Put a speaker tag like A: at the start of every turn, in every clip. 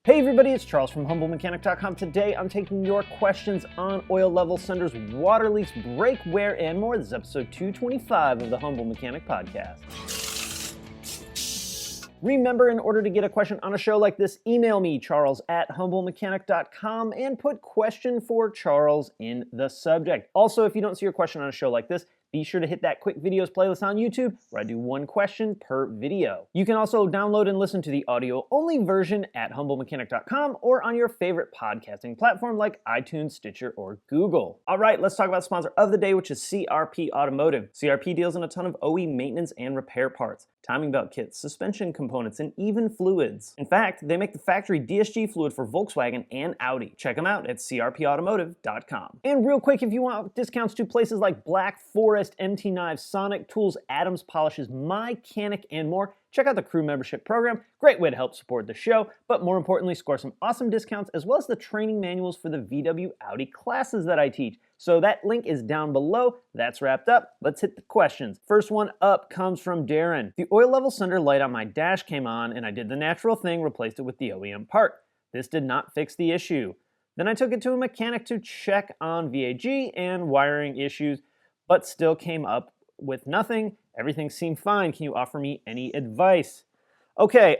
A: Hey everybody, it's Charles from HumbleMechanic.com. Today I'm taking your questions on oil level senders, water leaks, brake wear, and more. This is episode 225 of the Humble Mechanic Podcast. Remember, in order to get a question on a show like this, email me, charles@HumbleMechanic.com, and put question for Charles in the subject. Also, if you don't see your question on a show like this, be sure to hit that quick videos playlist on YouTube where I do one question per video. You can also download and listen to the audio-only version at HumbleMechanic.com or on your favorite podcasting platform like iTunes, Stitcher, or Google. All right, let's talk about the sponsor of the day, which is CRP Automotive. CRP deals in a ton of OE maintenance and repair parts, timing belt kits, suspension components, and even fluids. In fact, they make the factory DSG fluid for Volkswagen and Audi. Check them out at crpautomotive.com. And real quick, if you want discounts to places like Black Forest, MT Knives, Sonic Tools, Adams Polishes, MyCanic, and more, check out the Crew Membership program. Great way to help support the show, but more importantly, score some awesome discounts as well as the training manuals for the VW Audi classes that I teach. So that link is down below. That's wrapped up. Let's hit the questions. First one up comes from Darren. The oil level sender light on my dash came on and I did the natural thing, replaced it with the OEM part. This did not fix the issue. Then I took it to a mechanic to check on VAG and wiring issues, but still came up with nothing. Everything seemed fine. Can you offer me any advice? Okay,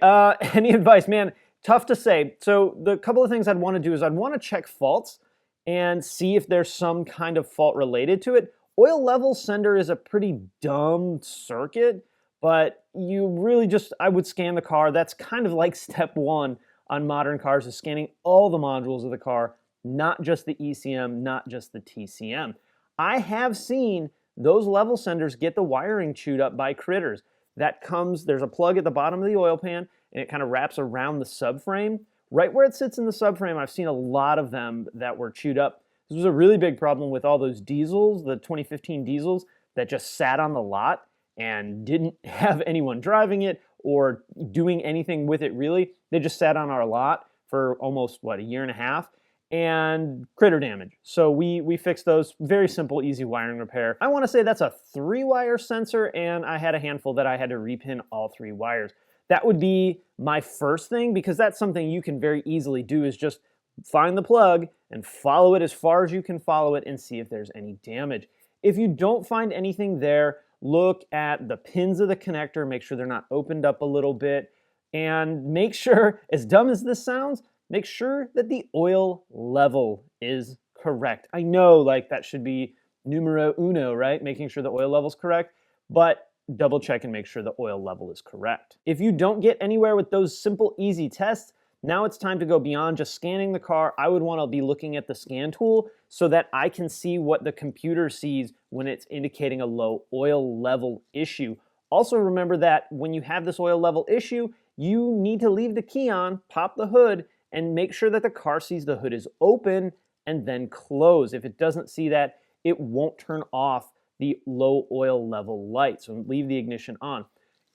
A: any advice, man? Tough to say. So the couple of things I'd want to do is I'd want to check faults and see if there's some kind of fault related to it. Oil level sender is a pretty dumb circuit, but you really just, I would scan the car. That's kind of like step one on modern cars, is scanning all the modules of the car, not just the ECM, not just the TCM. I have seen those level senders get the wiring chewed up by critters. That comes, there's a plug at the bottom of the oil pan, and it kind of wraps around the subframe. Right where it sits in the subframe, I've seen a lot of them that were chewed up. This was a really big problem with all those diesels, the 2015 diesels, that just sat on the lot and didn't have anyone driving it or doing anything with it really. They just sat on our lot for almost, a year and a half. And critter damage. So we fixed those. Very simple, easy wiring repair. I want to say that's a 3-wire sensor, and I had a handful that I had to repin all 3 wires. That would be my first thing, because that's something you can very easily do, is just find the plug and follow it as far as you can follow it and see if there's any damage. If you don't find anything there, look at the pins of the connector, make sure they're not opened up a little bit, and make sure, as dumb as this sounds, make sure that the oil level is correct. I know, that should be numero uno, right? Making sure the oil level's correct, but double check and make sure the oil level is correct. If you don't get anywhere with those simple, easy tests, now it's time to go beyond just scanning the car. I would want to be looking at the scan tool so that I can see what the computer sees when it's indicating a low oil level issue. Also remember that when you have this oil level issue, you need to leave the key on, pop the hood, and make sure that the car sees the hood is open and then close. If it doesn't see that, it won't turn off the low oil level light, so leave the ignition on.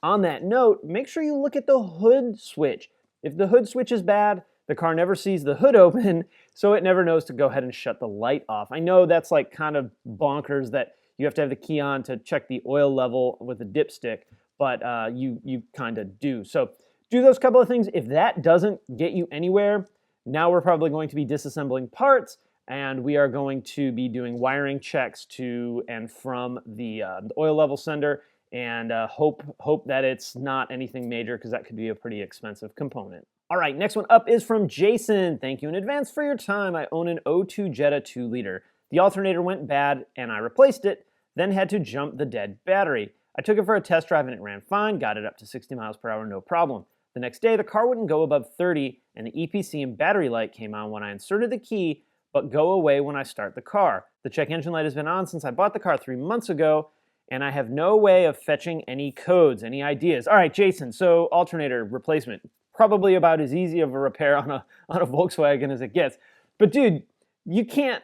A: On that note, make sure you look at the hood switch. If the hood switch is bad, the car never sees the hood open, so it never knows to go ahead and shut the light off. I know that's kind of bonkers that you have to have the key on to check the oil level with a dipstick, but you kind of do. So do those couple of things. If that doesn't get you anywhere, now we're probably going to be disassembling parts, and we are going to be doing wiring checks to and from the oil level sender, and hope that it's not anything major, because that could be a pretty expensive component. All right, next one up is from Jason. Thank you in advance for your time. I own an O2 Jetta 2-liter. The alternator went bad, and I replaced it, then had to jump the dead battery. I took it for a test drive, and it ran fine, got it up to 60 miles per hour, no problem. The next day, the car wouldn't go above 30, and the EPC and battery light came on when I inserted the key, but go away when I start the car. The check engine light has been on since I bought the car 3 months ago, and I have no way of fetching any codes, any ideas. All right, Jason, so alternator replacement, probably about as easy of a repair on a Volkswagen as it gets. But dude, you can't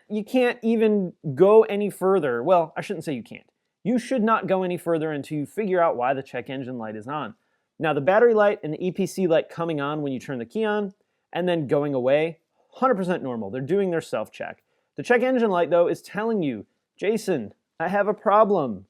A: even go any further. Well, I shouldn't say you can't. You should not go any further until you figure out why the check engine light is on. Now, the battery light and the EPC light coming on when you turn the key on and then going away, 100% normal. They're doing their self-check. The check engine light, though, is telling you, Jason, I have a problem.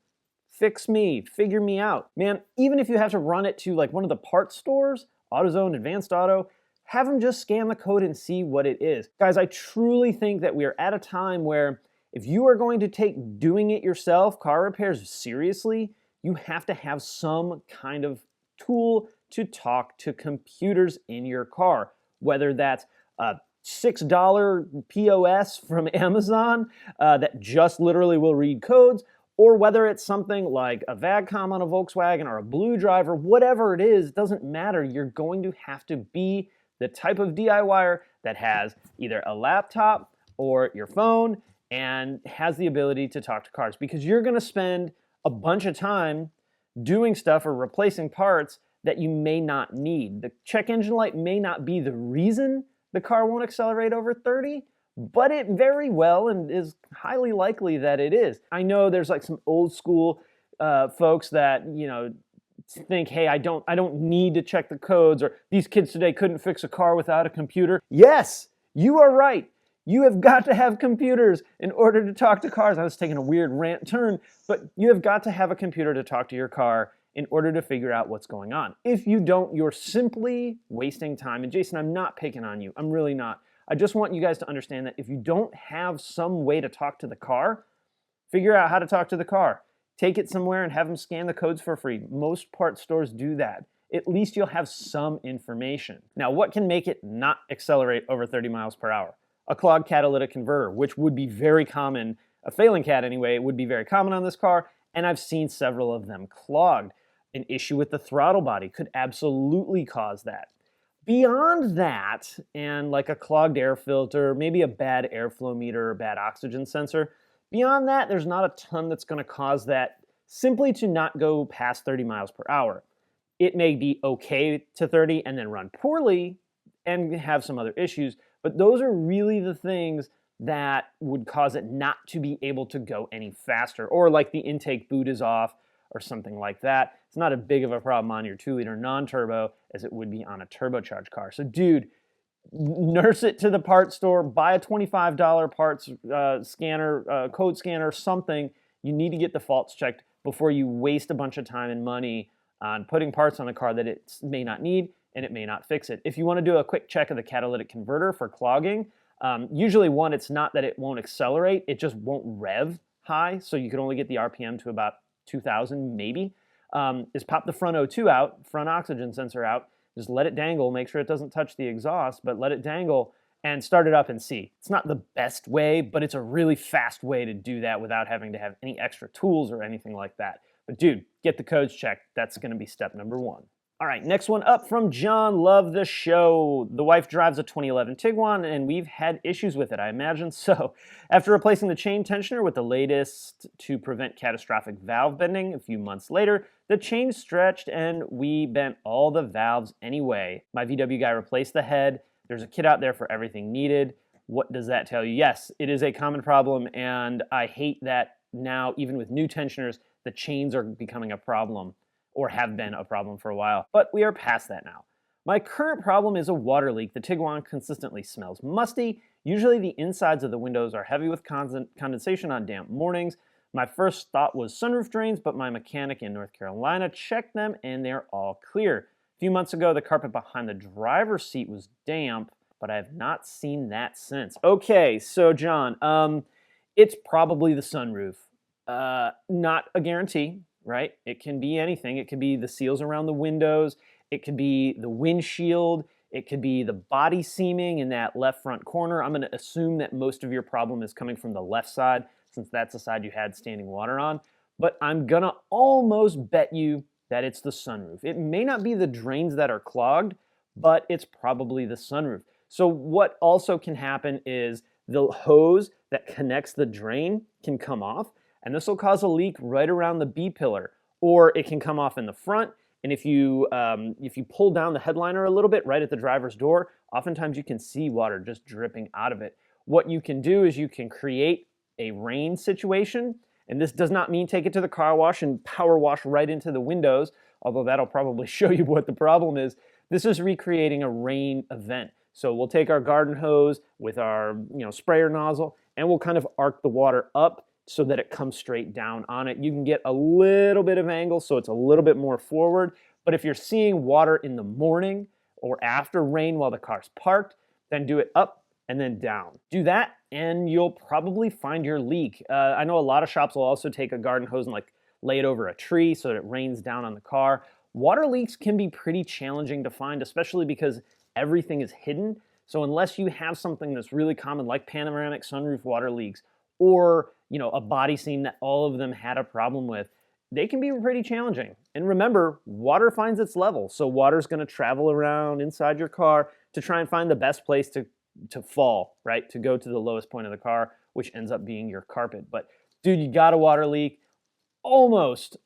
A: Fix me. Figure me out. Man, even if you have to run it to one of the parts stores, AutoZone, Advanced Auto, have them just scan the code and see what it is. Guys, I truly think that we are at a time where if you are going to take doing it yourself, car repairs, seriously, you have to have some kind of tool to talk to computers in your car, whether that's a $6 POS from Amazon that just literally will read codes, or whether it's something like a VAGCOM on a Volkswagen or a Blue Driver, whatever it is, doesn't matter. You're going to have to be the type of DIYer that has either a laptop or your phone and has the ability to talk to cars, because you're going to spend a bunch of time doing stuff or replacing parts that you may not need. The check engine light may not be the reason the car won't accelerate over 30, but it very well and is highly likely that it is. I know there's like some old school folks that, you know, think, hey, I don't need to check the codes, or these kids today couldn't fix a car without a computer. Yes, you are right. You have got to have computers in order to talk to cars. I was taking a weird rant turn, but you have got to have a computer to talk to your car in order to figure out what's going on. If you don't, you're simply wasting time. And Jason, I'm not picking on you. I'm really not. I just want you guys to understand that if you don't have some way to talk to the car, figure out how to talk to the car. Take it somewhere and have them scan the codes for free. Most parts stores do that. At least you'll have some information. Now, what can make it not accelerate over 30 miles per hour? A clogged catalytic converter, which would be very common, a failing cat anyway, it would be very common on this car, and I've seen several of them clogged. An issue with the throttle body could absolutely cause that. Beyond that, and like a clogged air filter, maybe a bad airflow meter or bad oxygen sensor, beyond that, there's not a ton that's going to cause that simply to not go past 30 miles per hour. It may be okay to 30 and then run poorly and have some other issues, but those are really the things that would cause it not to be able to go any faster, or like the intake boot is off or something like that. It's not as big of a problem on your 2-liter non-turbo as it would be on a turbocharged car. So dude, nurse it to the parts store, buy a $25 parts scanner, code scanner, something. You need to get the faults checked before you waste a bunch of time and money on putting parts on a car that it may not need and it may not fix it. If you want to do a quick check of the catalytic converter for clogging, usually one, it's not that it won't accelerate, it just won't rev high, so you can only get the RPM to about 2,000 maybe, is pop the front O2 out, front oxygen sensor out, just let it dangle, make sure it doesn't touch the exhaust, but let it dangle and start it up and see. It's not the best way, but it's a really fast way to do that without having to have any extra tools or anything like that. But dude, get the codes checked. That's gonna be step number one. All right, next one up from John. Love the show. The wife drives a 2011 Tiguan, and we've had issues with it, I imagine. So after replacing the chain tensioner with the latest to prevent catastrophic valve bending, a few months later, the chain stretched and we bent all the valves anyway. My VW guy replaced the head. There's a kit out there for everything needed. What does that tell you? Yes, it is a common problem, and I hate that now, even with new tensioners, the chains are becoming a problem, or have been a problem for a while, but we are past that now. My current problem is a water leak. The Tiguan consistently smells musty. Usually the insides of the windows are heavy with condensation on damp mornings. My first thought was sunroof drains, but my mechanic in North Carolina checked them and they're all clear. A few months ago, the carpet behind the driver's seat was damp, but I have not seen that since. Okay, so John, it's probably the sunroof. Not a guarantee, right? It can be anything. It could be the seals around the windows. It could be the windshield. It could be the body seaming in that left front corner. I'm going to assume that most of your problem is coming from the left side, since that's the side you had standing water on. But I'm going to almost bet you that it's the sunroof. It may not be the drains that are clogged, but it's probably the sunroof. So what also can happen is the hose that connects the drain can come off, and this will cause a leak right around the B-pillar, or it can come off in the front. And if you pull down the headliner a little bit right at the driver's door, oftentimes you can see water just dripping out of it. What you can do is you can create a rain situation, and this does not mean take it to the car wash and power wash right into the windows, although that'll probably show you what the problem is. This is recreating a rain event. So we'll take our garden hose with our sprayer nozzle, and we'll kind of arc the water up so that it comes straight down on it. You can get a little bit of angle so it's a little bit more forward, but if you're seeing water in the morning or after rain while the car's parked, then do it up and then down. Do that and you'll probably find your leak. I know a lot of shops will also take a garden hose and like lay it over a tree so that it rains down on the car. Water leaks can be pretty challenging to find, especially because everything is hidden. So unless you have something that's really common like panoramic sunroof water leaks, or a body seam that all of them had a problem with, they can be pretty challenging. And remember, water finds its level. So water's gonna travel around inside your car to try and find the best place to fall, right? To go to the lowest point of the car, which ends up being your carpet. But dude, you got a water leak, almost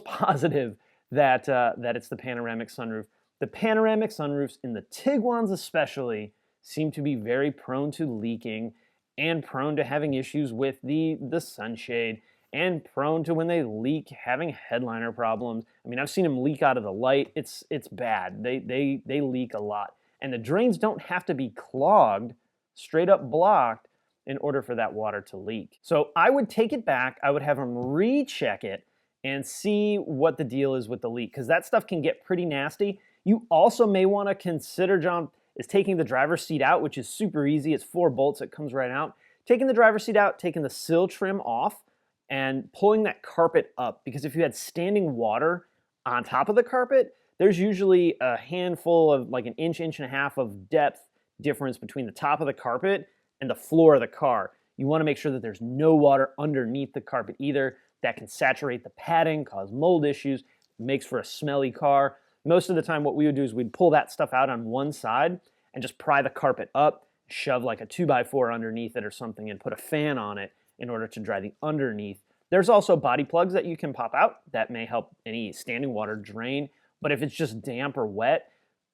A: positive that it's the panoramic sunroof. The panoramic sunroofs in the Tiguans especially seem to be very prone to leaking and prone to having issues with the sunshade, and prone to, when they leak, having headliner problems. I mean, I've seen them leak out of the light. It's bad. They leak a lot. And the drains don't have to be clogged, straight up blocked, in order for that water to leak. So I would take it back. I would have them recheck it and see what the deal is with the leak, because that stuff can get pretty nasty. You also may want to consider, John, is taking the driver's seat out, which is super easy. It's 4 bolts. It comes right out. Taking the driver's seat out, taking the sill trim off, and pulling that carpet up, because if you had standing water on top of the carpet, there's usually a handful of like an inch and a half of depth difference between the top of the carpet and the floor of the car. You want to make sure that there's no water underneath the carpet either. That can saturate the padding, cause mold issues, makes for a smelly car. Most of the time what we would do is we'd pull that stuff out on one side and just pry the carpet up, shove like a 2x4 underneath it or something, and put a fan on it in order to dry the underneath. There's also body plugs that you can pop out that may help any standing water drain. But if it's just damp or wet,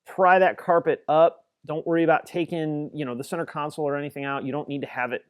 A: pry that carpet up. Don't worry about taking, the center console or anything out. You don't need to have it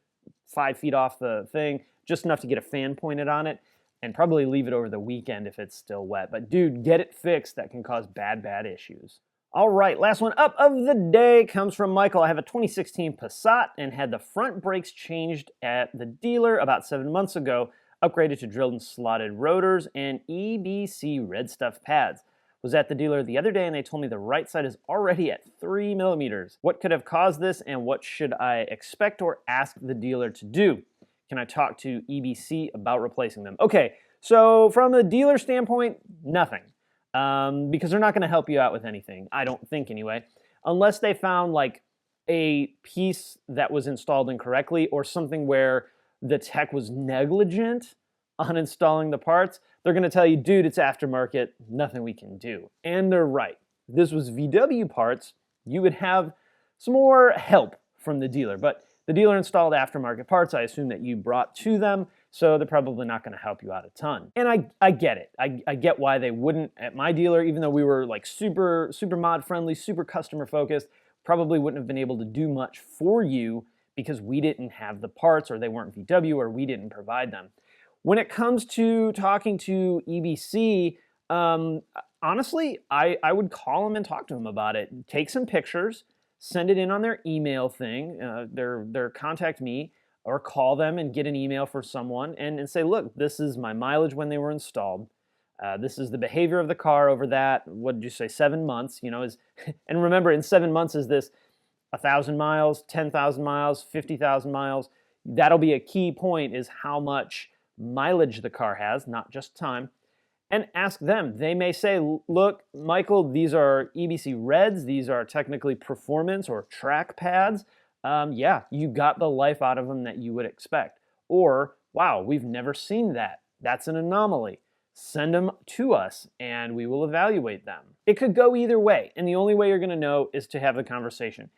A: 5 feet off the thing, just enough to get a fan pointed on it, and probably leave it over the weekend if it's still wet. But dude, get it fixed. That can cause bad issues. All right, last one up of the day comes from Michael. I have a 2016 Passat and had the front brakes changed at the dealer about 7 months ago, upgraded to drilled and slotted rotors and EBC red stuff pads. Was at the dealer the other day and they told me the right side is already at 3 millimeters. What could have caused this, and what should I expect or ask the dealer to do? Can I talk to EBC about replacing them? Okay, so from a dealer standpoint, nothing. Because they're not going to help you out with anything, I don't think anyway, unless they found like a piece that was installed incorrectly or something where the tech was negligent on installing the parts. They're going to tell you, dude, it's aftermarket, nothing we can do. And they're right. If this was VW parts, you would have some more help from the dealer. But the dealer installed aftermarket parts, I assume that you brought to them, so they're probably not going to help you out a ton. And I get it. I get why they wouldn't at my dealer, even though we were like super mod friendly, super customer focused, probably wouldn't have been able to do much for you because we didn't have the parts, or they weren't VW, or we didn't provide them. When it comes to talking to EBC, honestly, I would call them and talk to them about it. Take some pictures, send it in on their email thing, their contact me, or call them and get an email for someone and say, look, this is my mileage when they were installed. This is the behavior of the car over that, what did you say, 7 months, and remember, in 7 months, is this 1,000 miles, 10,000 miles, 50,000 miles? That'll be a key point, is how much mileage the car has, not just time, and ask them. They may say, look, Michael, these are EBC Reds, these are technically performance or track pads. Yeah, you got the life out of them that you would expect. Or, wow, we've never seen that. That's an anomaly. Send them to us and we will evaluate them. It could go either way, and the only way you're going to know is to have the conversation.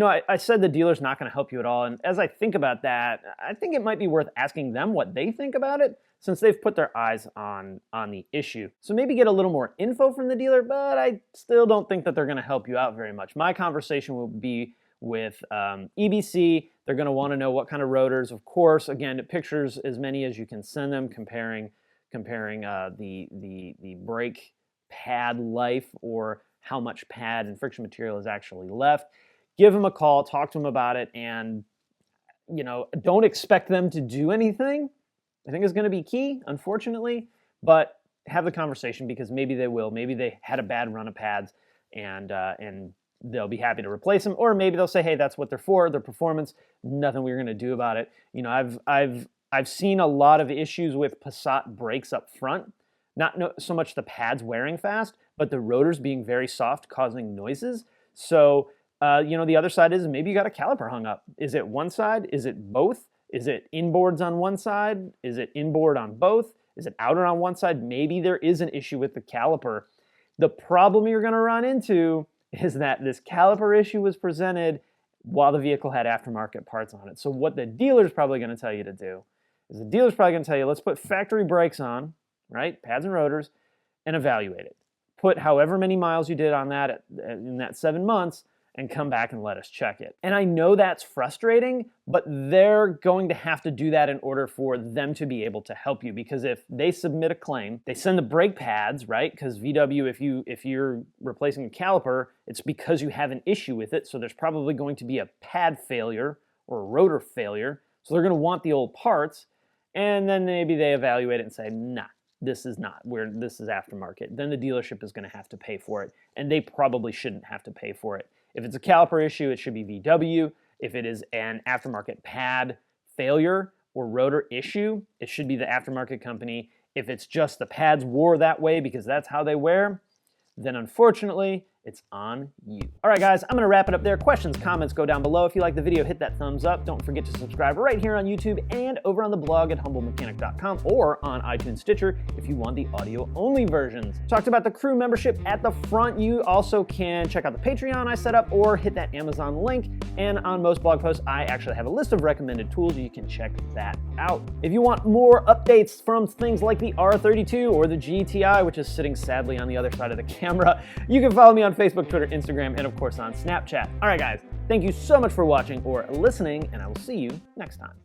A: I said the dealer's not going to help you at all, and as I think about that, I think it might be worth asking them what they think about it, since they've put their eyes on the issue. So maybe get a little more info from the dealer, but I still don't think that they're going to help you out very much. My conversation will be with EBC. They're going to want to know what kind of rotors, of course. Again, pictures as many as you can send them, comparing the brake pad life, or how much pad and friction material is actually left. Give them a call, talk to them about it, and don't expect them to do anything. I think is going to be key, unfortunately, but have the conversation, because maybe they will. Maybe they had a bad run of pads and they'll be happy to replace them, or maybe they'll say, hey, that's what they're for, their performance, nothing we're going to do about it. You know, I've seen a lot of issues with Passat brakes up front, not so much the pads wearing fast, but the rotors being very soft, causing noises. So, you know, the other side is maybe you got a caliper hung up. Is it one side? Is it both? Is it inboards on one side? Is it inboard on both? Is it outer on one side? Maybe there is an issue with the caliper. The problem you're going to run into is that this caliper issue was presented while the vehicle had aftermarket parts on it. So what the dealer's probably going to tell you to do is the dealer's probably going to tell you, let's put factory brakes on, right, pads and rotors, and evaluate it. Put however many miles you did on that in that 7 months, and come back and let us check it. And I know that's frustrating, but they're going to have to do that in order for them to be able to help you, because if they submit a claim, they send the brake pads, right? Because VW, if you're replacing a caliper, it's because you have an issue with it, so there's probably going to be a pad failure or a rotor failure, so they're gonna want the old parts, and then maybe they evaluate it and say, nah, this is not, this is aftermarket. Then the dealership is gonna have to pay for it, and they probably shouldn't have to pay for it. If it's a caliper issue, it should be VW. If it is an aftermarket pad failure or rotor issue, it should be the aftermarket company. If it's just the pads wore that way because that's how they wear, then unfortunately, it's on you. All right, guys, I'm gonna wrap it up there. Questions, comments, go down below. If you like the video, hit that thumbs up. Don't forget to subscribe right here on YouTube and over on the blog at HumbleMechanic.com or on iTunes Stitcher if you want the audio-only versions. Talked about the crew membership at the front. You also can check out the Patreon I set up or hit that Amazon link. And on most blog posts, I actually have a list of recommended tools. You can check that out. If you want more updates from things like the R32 or the GTI, which is sitting sadly on the other side of the camera, you can follow me on Facebook, Twitter, Instagram, and of course on Snapchat. All right, guys, thank you so much for watching or listening, and I will see you next time.